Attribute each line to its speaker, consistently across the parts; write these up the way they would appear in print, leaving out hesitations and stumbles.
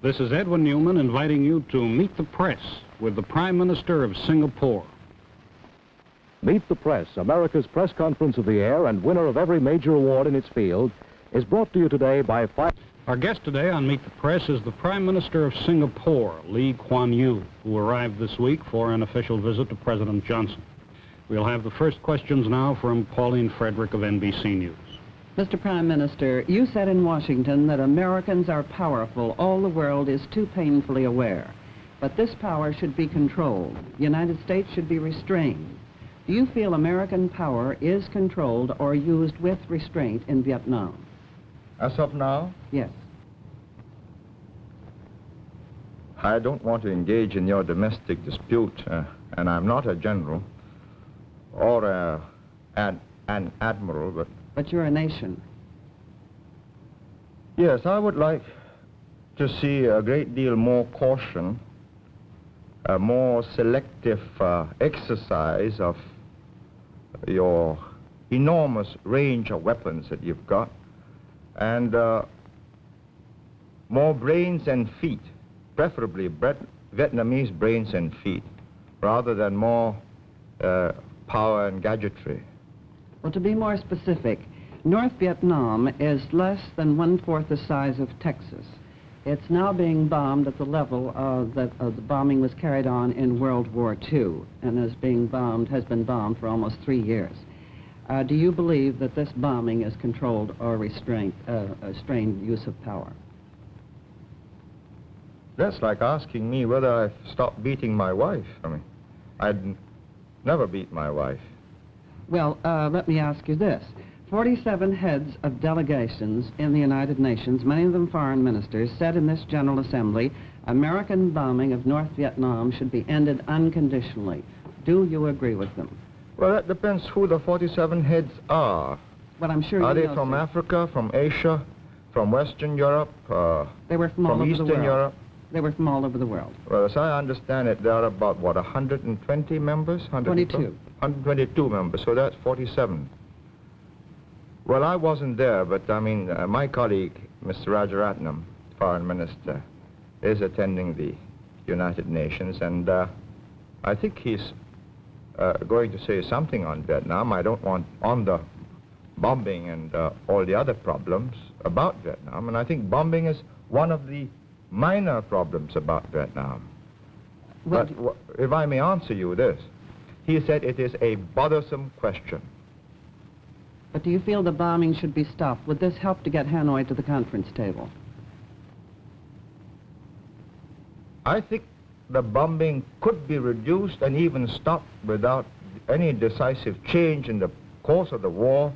Speaker 1: This is Edwin Newman inviting you to Meet the Press with the Prime Minister of Singapore.
Speaker 2: Meet the Press, America's press conference of the year and winner of every major award in its field, is brought to you today by
Speaker 1: Our guest today on Meet the Press is the Prime Minister of Singapore, Lee Kuan Yew, who arrived this week for an official visit to President Johnson. We'll have the first questions now from Pauline Frederick of NBC News.
Speaker 3: Mr. Prime Minister, you said in Washington that Americans are powerful. All the world is too painfully aware. But this power should be controlled. The United States should be restrained. Do you feel American power is controlled or used with restraint in Vietnam?
Speaker 4: As of now?
Speaker 3: Yes.
Speaker 4: I don't want to engage in your domestic dispute, and I'm not a general or an admiral,
Speaker 3: But you're a nation.
Speaker 4: Yes, I would like to see a great deal more caution, a more selective exercise of your enormous range of weapons that you've got, and more brains and feet, preferably Vietnamese brains and feet, rather than more power and gadgetry.
Speaker 3: Well, to be more specific, North Vietnam is less than 1/4 the size of Texas. It's now being bombed at the level that the bombing was carried on in World War II, and has been bombed for almost 3 years. Do you believe that this bombing is controlled or restrained use of power?
Speaker 4: That's like asking me whether I've stopped beating my wife. I mean, I'd never beat my wife.
Speaker 3: Well, let me ask you this. 47 heads of delegations in the United Nations, many of them foreign ministers, said in this General Assembly, American bombing of North Vietnam should be ended unconditionally. Do you agree with them?
Speaker 4: Well, that depends who the 47 heads are.
Speaker 3: Well, I'm sure you
Speaker 4: Are they
Speaker 3: know,
Speaker 4: from
Speaker 3: sir.
Speaker 4: Africa, from Asia, from Western Europe,
Speaker 3: They were from all over the
Speaker 4: Eastern
Speaker 3: world.
Speaker 4: Europe?
Speaker 3: They were from all over the world.
Speaker 4: Well, as I understand it, there are about, what, 120 members?
Speaker 3: 22.
Speaker 4: 122 members, so that's 47. Well, I wasn't there, but I mean, my colleague, Mr. Rajaratnam, Foreign Minister, is attending the United Nations, and I think he's going to say something on Vietnam. I don't want on the bombing and all the other problems about Vietnam, and I think bombing is one of the minor problems about Vietnam.
Speaker 3: Well,
Speaker 4: But if I may answer you this, he said it is a bothersome question.
Speaker 3: but do you feel the bombing should be stopped? Would this help to get Hanoi to the conference table?
Speaker 4: I think the bombing could be reduced and even stopped without any decisive change in the course of the war,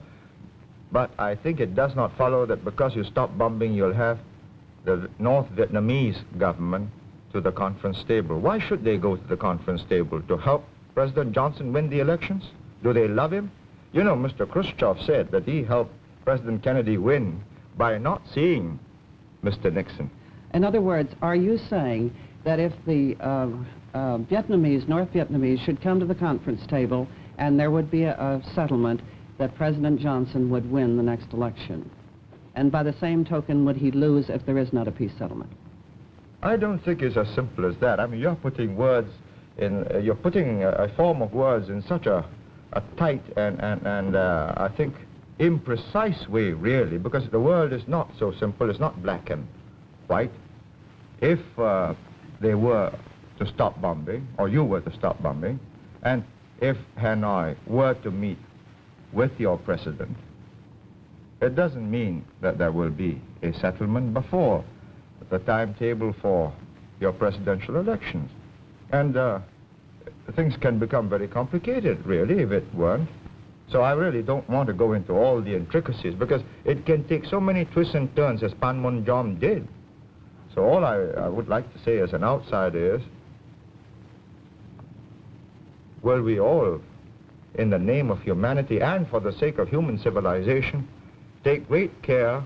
Speaker 4: but I think it does not follow that because you stop bombing, you'll have the North Vietnamese government to the conference table. Why should they go to the conference table? To help President Johnson win the elections? Do they love him? You know, Mr. Khrushchev said that he helped President Kennedy win by not seeing Mr. Nixon.
Speaker 3: In other words, are you saying that if the North Vietnamese should come to the conference table and there would be a settlement that President Johnson would win the next election? And by the same token, would he lose if there is not a peace settlement?
Speaker 4: I don't think it's as simple as that. I mean, you're putting words in, you're putting a form of words in such a tight and I think imprecise way, really, because the world is not so simple. It's not black and white. If they were to stop bombing, or you were to stop bombing, and if Hanoi were to meet with your president, it doesn't mean that there will be a settlement before the timetable for your presidential elections. And things can become very complicated, really, if it weren't. So I really don't want to go into all the intricacies, because it can take so many twists and turns, as Panmunjom did. So all I would like to say as an outsider is, will we all, in the name of humanity and for the sake of human civilization, take great care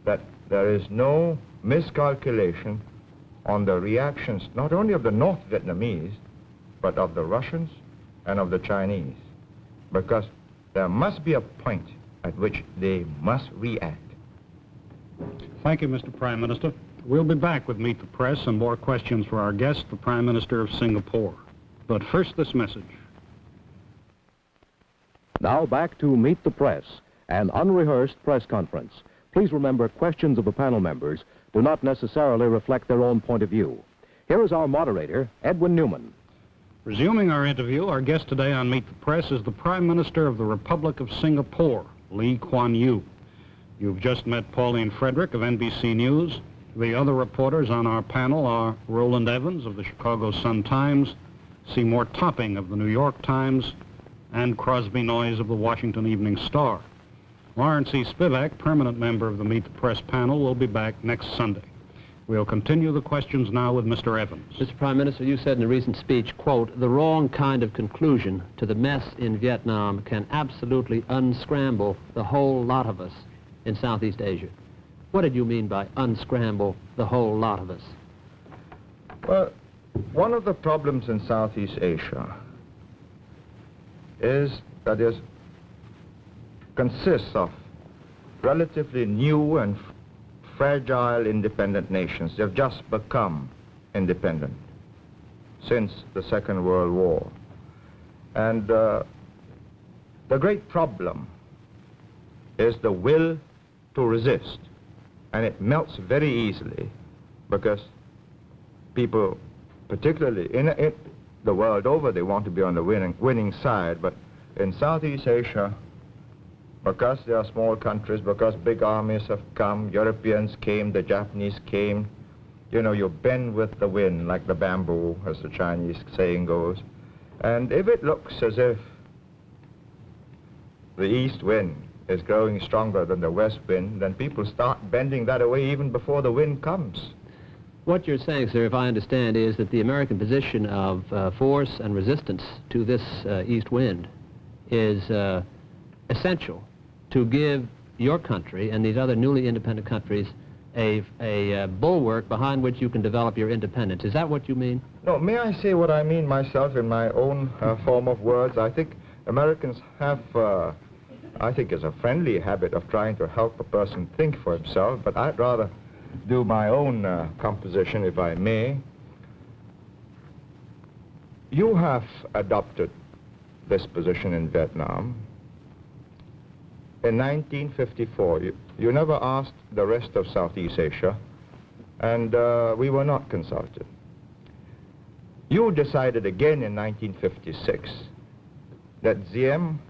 Speaker 4: that there is no miscalculation on the reactions, not only of the North Vietnamese, but of the Russians and of the Chinese, because there must be a point at which they must react.
Speaker 1: Thank you, Mr. Prime Minister. We'll be back with Meet the Press and more questions for our guest, the Prime Minister of Singapore. But first, this message.
Speaker 2: Now back to Meet the Press, an unrehearsed press conference. Please remember, questions of the panel members do not necessarily reflect their own point of view. Here is our moderator, Edwin Newman.
Speaker 1: Resuming our interview, our guest today on Meet the Press is the Prime Minister of the Republic of Singapore, Lee Kuan Yew. You've just met Pauline Frederick of NBC News. The other reporters on our panel are Roland Evans of the Chicago Sun-Times, Seymour Topping of the New York Times, and Crosby Noyes of the Washington Evening Star. Lawrence E. Spivak, permanent member of the Meet the Press panel, will be back next Sunday. We'll continue the questions now with Mr. Evans.
Speaker 5: Mr. Prime Minister, you said in a recent speech, quote, "The wrong kind of conclusion to the mess in Vietnam can absolutely unscramble the whole lot of us in Southeast Asia." What did you mean by unscramble the whole lot of us?
Speaker 4: Well, one of the problems in Southeast Asia is that it consists of relatively new and fragile independent nations. They've just become independent since the Second World War. And the great problem is the will to resist. And it melts very easily because people, particularly in the world over, they want to be on the winning side. But in Southeast Asia, because they are small countries, because big armies have come, Europeans came, the Japanese came, you know, you bend with the wind like the bamboo, as the Chinese saying goes. And if it looks as if the east wind is growing stronger than the west wind, then people start bending that away even before the wind comes.
Speaker 5: What you're saying, sir, if I understand, is that the American position of force and resistance to this east wind is essential to give your country and these other newly independent countries a bulwark behind which you can develop your independence. Is that what you mean?
Speaker 4: No, may I say what I mean myself in my own form of words? I think Americans have, I think, is a friendly habit of trying to help a person think for himself, but I'd rather do my own composition, if I may. You have adopted this position in Vietnam. In 1954, you never asked the rest of Southeast Asia, and we were not consulted. You decided again in 1956 that Diem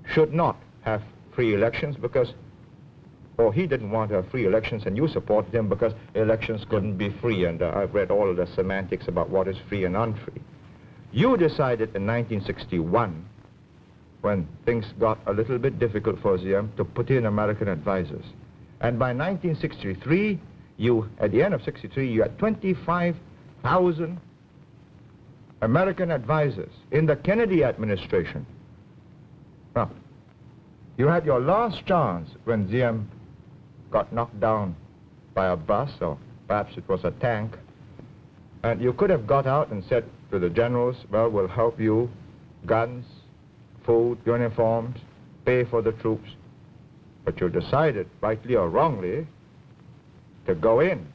Speaker 4: should not have free elections because, or he didn't want to have free elections, and you supported him because elections couldn't be free, and I've read all of the semantics about what is free and unfree. You decided in 1961, when things got a little bit difficult for Diem, to put in American advisors. And by 1963, at the end of 63, you had 25,000 American advisors in the Kennedy administration. Now, you had your last chance when Diem got knocked down by a bus, or perhaps it was a tank, and you could have got out and said to the generals, well, we'll help you, guns, food, uniforms, pay for the troops. But you decided, rightly or wrongly, to go in.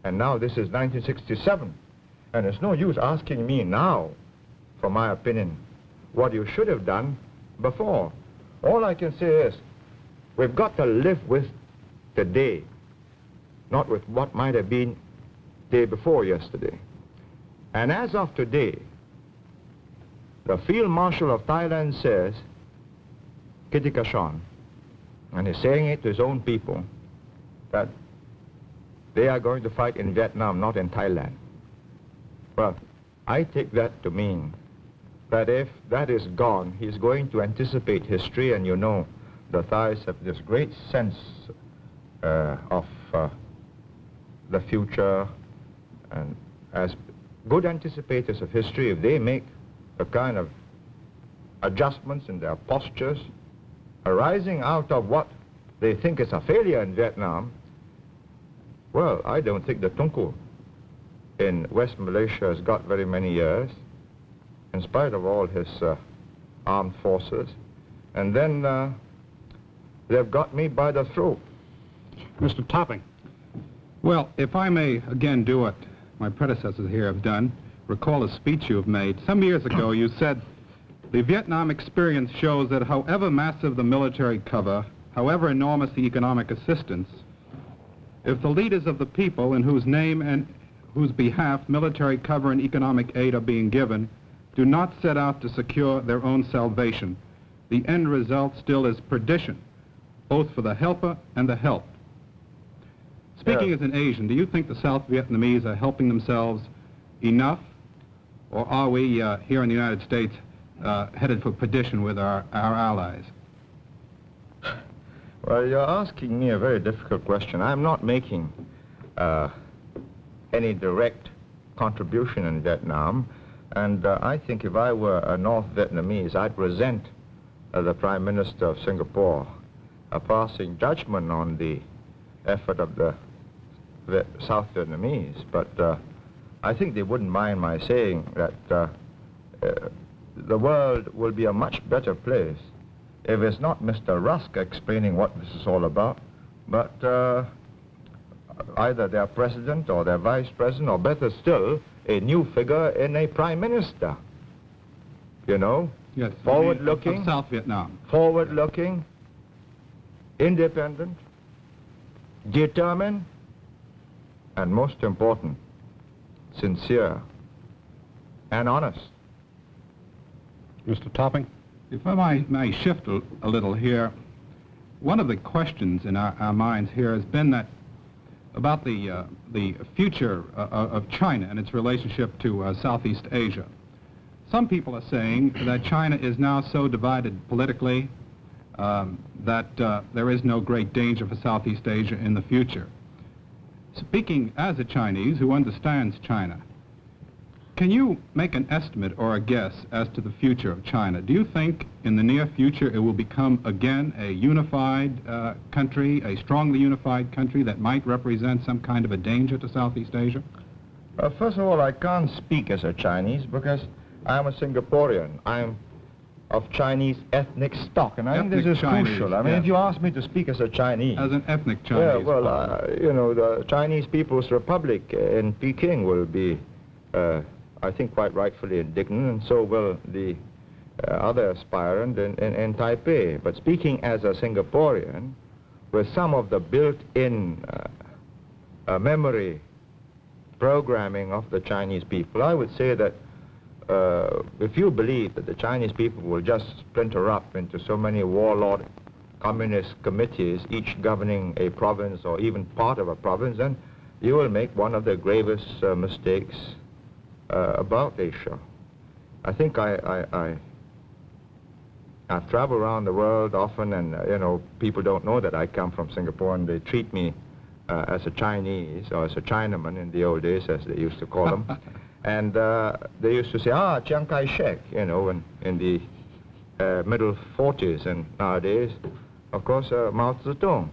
Speaker 4: And now this is 1967. And it's no use asking me now, for my opinion, what you should have done before. All I can say is, we've got to live with today, not with what might have been day before yesterday. And as of today, the Field Marshal of Thailand says, Kitikashon, and he's saying it to his own people, that they are going to fight in Vietnam, not in Thailand. Well, I take that to mean that if that is gone, he's going to anticipate history, and you know, the Thais have this great sense of the future, and as good anticipators of history, if they make a kind of adjustments in their postures arising out of what they think is a failure in Vietnam, well, I don't think the Tunku in West Malaysia has got very many years, in spite of all his armed forces. And then they've got me by the throat.
Speaker 1: Mr. Topping,
Speaker 6: Well, if I may again do what my predecessors here have done, recall a speech you have made. Some years ago you said, the Vietnam experience shows that however massive the military cover, however enormous the economic assistance, if the leaders of the people in whose name and whose behalf military cover and economic aid are being given do not set out to secure their own salvation, the end result still is perdition, both for the helper and the helped. Speaking as an Asian, do you think the South Vietnamese are helping themselves enough, or are we here in the United States headed for perdition with our allies?
Speaker 4: Well, you're asking me a very difficult question. I'm not making any direct contribution in Vietnam, and I think if I were a North Vietnamese, I'd resent the Prime Minister of Singapore passing judgment on the effort of the South Vietnamese, but I think they wouldn't mind my saying that the world will be a much better place if it's not Mr. Rusk explaining what this is all about, but either their president or their vice president, or better still, a new figure in a prime minister. You know?
Speaker 6: Yes.
Speaker 4: Forward-looking.
Speaker 6: Of South Vietnam.
Speaker 4: Forward-looking, independent, determined, and most important, sincere and honest.
Speaker 1: Mr. Topping?
Speaker 6: If I may shift a little here, one of the questions in our minds here has been that about the future of China and its relationship to Southeast Asia. Some people are saying that China is now so divided politically that there is no great danger for Southeast Asia in the future. Speaking as a Chinese who understands China, can you make an estimate or a guess as to the future of China? Do you think in the near future it will become again a unified country, a strongly unified country that might represent some kind of a danger to Southeast Asia?
Speaker 4: First of all, I can't speak as a Chinese because I'm a Singaporean. I'm of Chinese ethnic stock, and I think this is crucial. I mean, if you ask me to speak as a Chinese...
Speaker 6: As an ethnic Chinese.
Speaker 4: Yeah, well, you know, the Chinese People's Republic in Peking will be... I think quite rightfully indignant, and so will the other aspirant in Taipei. But speaking as a Singaporean, with some of the built-in memory programming of the Chinese people, I would say that if you believe that the Chinese people will just splinter up into so many warlord communist committees, each governing a province or even part of a province, then you will make one of the gravest mistakes about Asia. I think I've traveled around the world often, and you know, people don't know that I come from Singapore, and they treat me as a Chinese or as a Chinaman in the old days, as they used to call them. And they used to say, Chiang Kai-shek, you know, in the middle 40s, and nowadays, of course, Mao Zedong.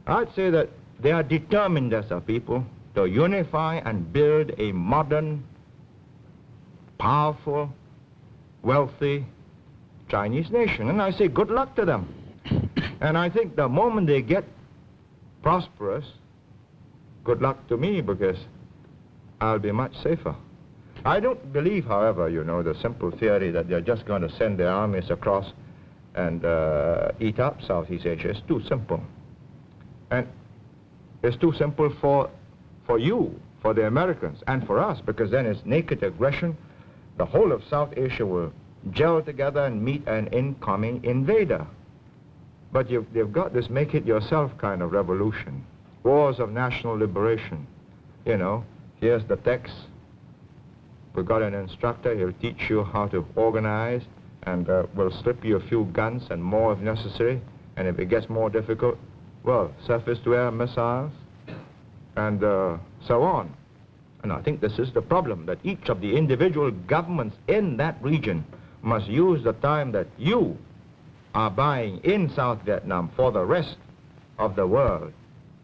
Speaker 4: I'd say that they are determined as a people to unify and build a modern, powerful, wealthy Chinese nation. And I say good luck to them. And I think the moment they get prosperous, good luck to me, because I'll be much safer. I don't believe, however, you know, the simple theory that they're just going to send their armies across and eat up Southeast Asia. It's too simple. And it's too simple for you, for the Americans, and for us, because then it's naked aggression. The whole of South Asia will gel together and meet an incoming invader. But they've got this make-it-yourself kind of revolution. Wars of national liberation. You know, here's the text. We've got an instructor. He'll teach you how to organize, and we'll slip you a few guns and more if necessary. And if it gets more difficult, well, surface-to-air missiles, and so on. And I think this is the problem, that each of the individual governments in that region must use the time that you are buying in South Vietnam for the rest of the world,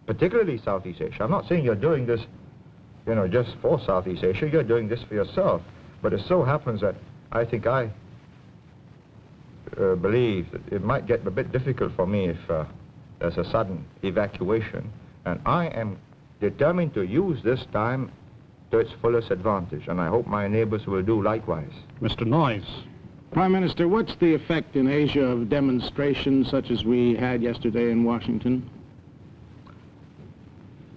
Speaker 4: particularly Southeast Asia. I'm not saying you're doing this, you know, just for Southeast Asia. You're doing this for yourself. But it so happens that I think I believe that it might get a bit difficult for me if there's a sudden evacuation. And I am determined to use this time to its fullest advantage, and I hope my neighbors will do likewise.
Speaker 1: Mr. Noyes.
Speaker 7: Prime Minister, what's the effect in Asia of demonstrations such as we had yesterday in Washington?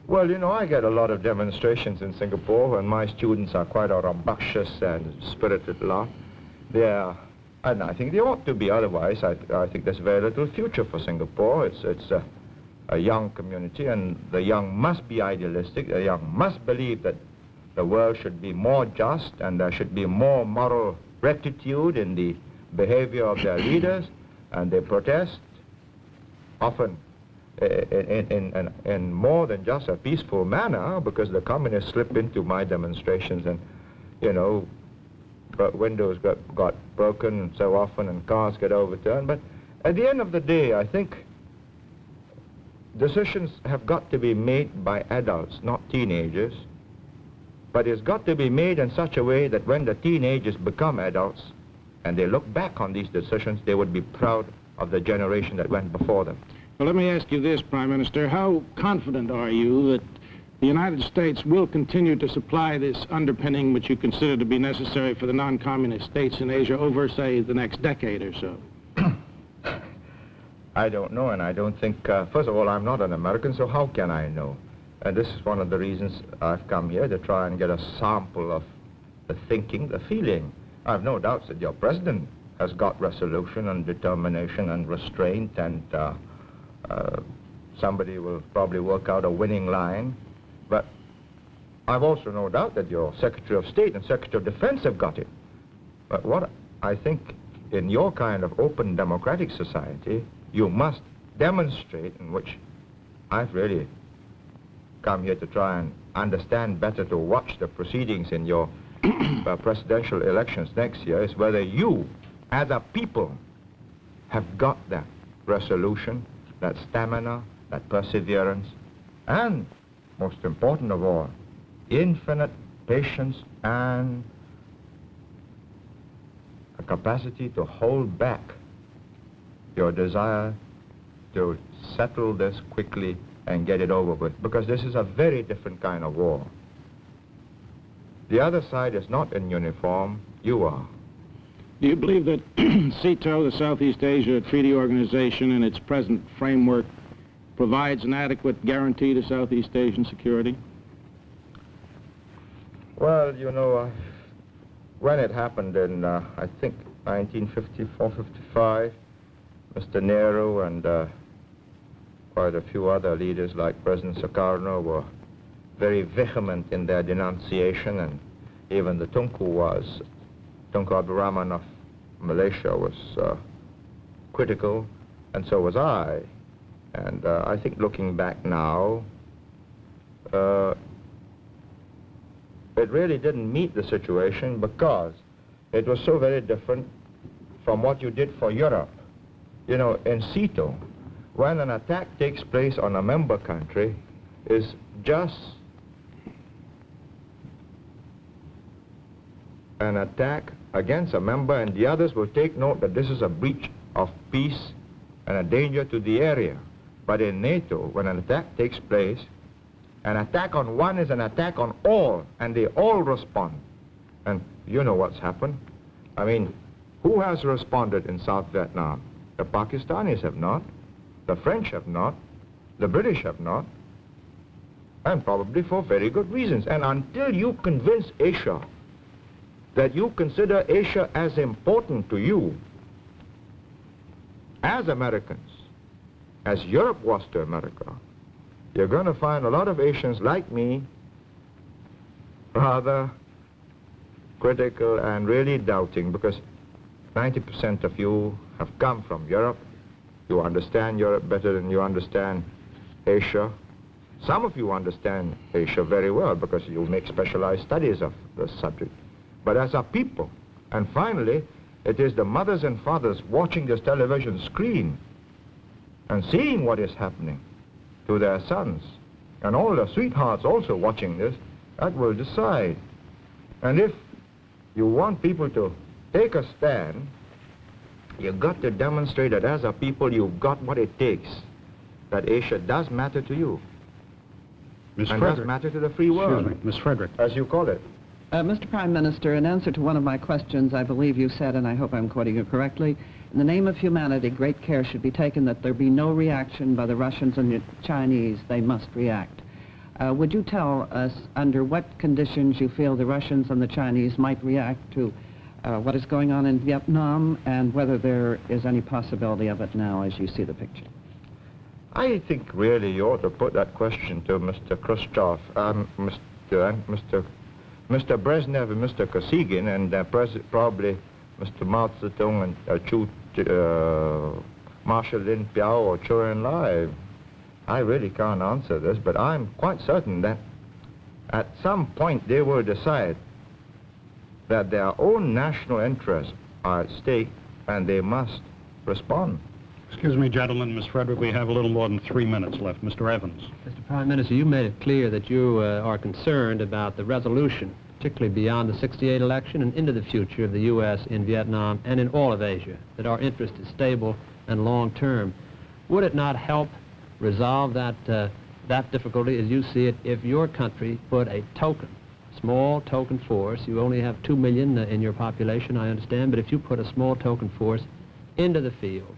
Speaker 4: Well, you know, I get a lot of demonstrations in Singapore, and my students are quite a rambunctious and spirited lot. And I think they ought to be. Otherwise, I think there's very little future for Singapore. It's a young community, and the young must be idealistic. The young must believe that the world should be more just, and there should be more moral rectitude in the behavior of their leaders, and they protest often in more than just a peaceful manner, because the communists slip into my demonstrations and, you know, windows got broken so often and cars get overturned. But at the end of the day, I think decisions have got to be made by adults, not teenagers. But it's got to be made in such a way that when the teenagers become adults and they look back on these decisions, they would be proud of the generation that went before them.
Speaker 7: Well, let me ask you this, Prime Minister. How confident are you that the United States will continue to supply this underpinning which you consider to be necessary for the non-communist states in Asia over, say, the next decade or so?
Speaker 4: I don't know, and I don't think, first of all, I'm not an American, so how can I know? And this is one of the reasons I've come here, to try and get a sample of the thinking, the feeling. I have no doubts that your president has got resolution and determination and restraint, and somebody will probably work out a winning line. But I've also no doubt that your Secretary of State and Secretary of Defense have got it. But what I think in your kind of open democratic society, you must demonstrate, in which I've really come here to try and understand better, to watch the proceedings in your presidential elections next year, is whether you, as a people, have got that resolution, that stamina, that perseverance, and, most important of all, infinite patience and a capacity to hold back your desire to settle this quickly and get it over with, because this is a very different kind of war. The other side is not in uniform, you are.
Speaker 7: Do you believe that CETO, the Southeast Asia Treaty Organization, in its present framework, provides an adequate guarantee to Southeast Asian security?
Speaker 4: Well, you know, when it happened in, I think, 1954, 55, Mr. Nehru and quite a few other leaders like President Sukarno were very vehement in their denunciation, and even the Tunku Abdul Rahman of Malaysia was critical, and so was I. And I think looking back now, it really didn't meet the situation, because it was so very different from what you did for Europe. You know, in CETO, when an attack takes place on a member country, is just an attack against a member, and the others will take note that this is a breach of peace and a danger to the area. But in NATO, when an attack takes place, an attack on one is an attack on all, and they all respond. And you know what's happened. I mean, who has responded in South Vietnam? The Pakistanis have not, the French have not, the British have not, and probably for very good reasons. And until you convince Asia that you consider Asia as important to you, as Americans, as Europe was to America, you're going to find a lot of Asians like me rather critical and really doubting, because 90% of you have come from Europe. You understand Europe better than you understand Asia. Some of you understand Asia very well because you make specialized studies of the subject. But as a people, and finally, it is the mothers and fathers watching this television screen and seeing what is happening to their sons, and all the sweethearts also watching this, that will decide. And if you want people to take a stand, you've got to demonstrate that as a people you've got what it takes, that Asia does matter to you.
Speaker 1: Ms.
Speaker 4: And
Speaker 1: Frederick.
Speaker 4: that's matter to the free world.
Speaker 1: Excuse me, Ms. Frederick.
Speaker 4: As you call it.
Speaker 3: Mr. Prime Minister, in answer to one of my questions, I believe you said, and I hope I'm quoting you correctly, in the name of humanity, great care should be taken that there be no reaction by the Russians and the Chinese. They must react. Would you tell us under what conditions you feel the Russians and the Chinese might react to what is going on in Vietnam, and whether there is any possibility of it now as you see the picture?
Speaker 4: I think really you ought to put that question to Mr. Khrushchev, Mr. Brezhnev and Mr. Kosygin, and probably Mr. Mao Zedong and Marshal Lin Piao or Zhou Enlai. I really can't answer this, but I'm quite certain that at some point they will decide that their own national interests are at stake and they must respond.
Speaker 1: Excuse me, gentlemen. Ms. Frederick, we have a little more than 3 minutes left. Mr. Evans.
Speaker 5: Mr. Prime Minister, you made it clear that you are concerned about the resolution, particularly beyond the '68 election and into the future of the U.S. in Vietnam and in all of Asia, that our interest is stable and long-term. Would it not help resolve that difficulty, as you see it, if your country put a small token force? You only have 2 million in your population, I understand, but if you put a small token force into the field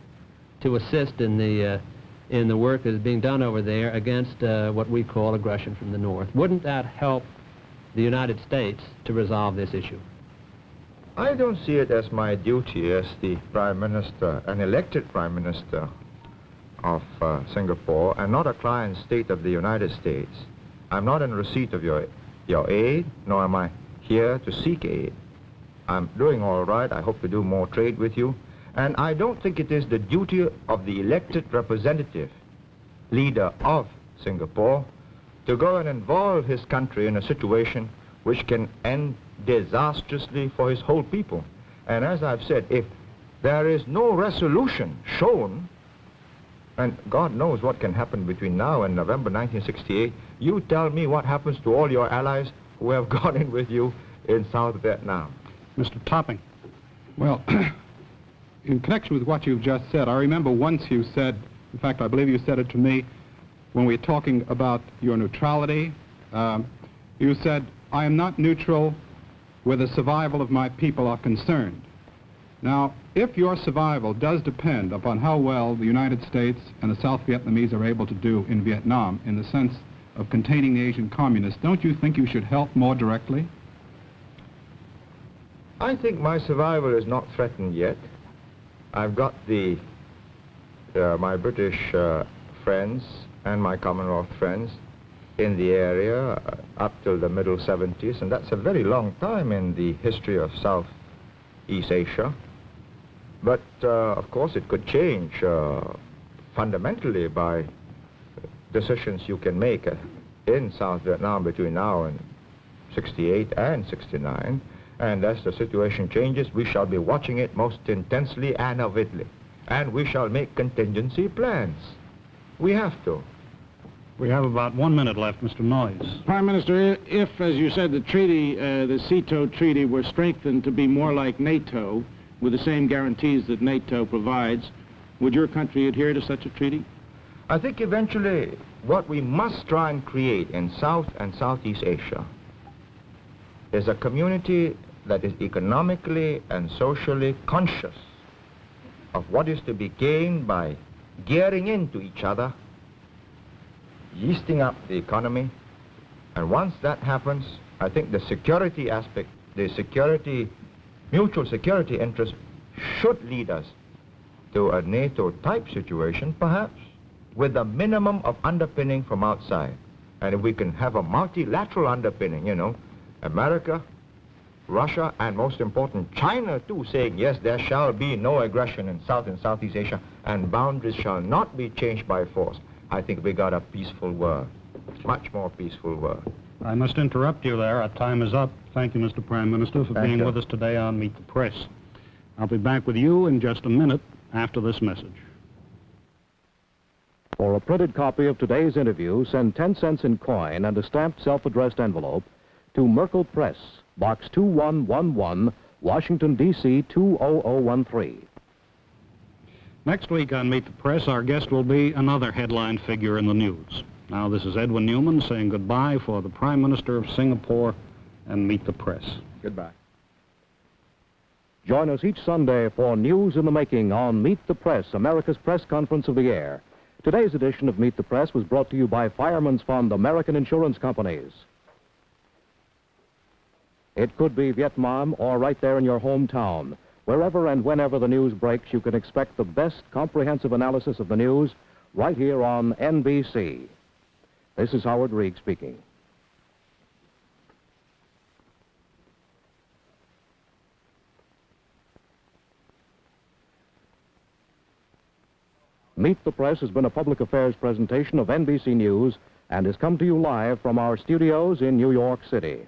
Speaker 5: to assist in the work that is being done over there against what we call aggression from the North, wouldn't that help the United States to resolve this issue?
Speaker 4: I don't see it as my duty as the Prime Minister, an elected Prime Minister of Singapore, and not a client state of the United States. I'm not in receipt of your aid, nor am I here to seek aid. I'm doing all right. I hope to do more trade with you. And I don't think it is the duty of the elected representative, leader of Singapore, to go and involve his country in a situation which can end disastrously for his whole people. And as I've said, if there is no resolution shown, and God knows what can happen between now and November 1968, you tell me what happens to all your allies who have gone in with you in South Vietnam.
Speaker 1: Mr. Topping.
Speaker 6: Well, in connection with what you've just said, I remember once you said, in fact, I believe you said it to me, when we were talking about your neutrality, you said, I am not neutral where the survival of my people are concerned. Now, if your survival does depend upon how well the United States and the South Vietnamese are able to do in Vietnam in the sense of containing the Asian communists, don't you think you should help more directly?
Speaker 4: I think my survival is not threatened yet. I've got my British friends and my Commonwealth friends in the area up till the middle 70s, and that's a very long time in the history of Southeast Asia. But, of course, it could change fundamentally by decisions you can make in South Vietnam between now and 68 and 69. And as the situation changes, we shall be watching it most intensely and avidly. And we shall make contingency plans. We have to.
Speaker 1: We have about 1 minute left, Mr. Noyes.
Speaker 7: Prime Minister, if, as you said, the treaty, the CETO treaty, were strengthened to be more like NATO, with the same guarantees that NATO provides, would your country adhere to such a treaty?
Speaker 4: I think eventually what we must try and create in South and Southeast Asia is a community that is economically and socially conscious of what is to be gained by gearing into each other, yeasting up the economy, and once that happens, I think the security aspect, mutual security interest should lead us to a NATO-type situation, perhaps, with a minimum of underpinning from outside. And if we can have a multilateral underpinning, you know, America, Russia, and most important, China, too, saying, yes, there shall be no aggression in South and Southeast Asia, and boundaries shall not be changed by force. I think we got a peaceful world, much more peaceful world.
Speaker 1: I must interrupt you there. Our time is up. Thank you, Mr. Prime Minister, for being with us today on Meet the Press. I'll be back with you in just a minute after this message.
Speaker 2: For a printed copy of today's interview, send 10 cents in coin and a stamped self-addressed envelope to Merkel Press, Box 2111, Washington, D.C. 20013.
Speaker 1: Next week on Meet the Press, our guest will be another headline figure in the news. Now, this is Edwin Newman saying goodbye for the Prime Minister of Singapore and Meet the Press.
Speaker 4: Goodbye.
Speaker 2: Join us each Sunday for News in the Making on Meet the Press, America's press conference of the air. Today's edition of Meet the Press was brought to you by Fireman's Fund American Insurance Companies. It could be Vietnam or right there in your hometown. Wherever and whenever the news breaks, you can expect the best comprehensive analysis of the news right here on NBC. This is Howard Reed speaking. Meet the Press has been a public affairs presentation of NBC News and has come to you live from our studios in New York City.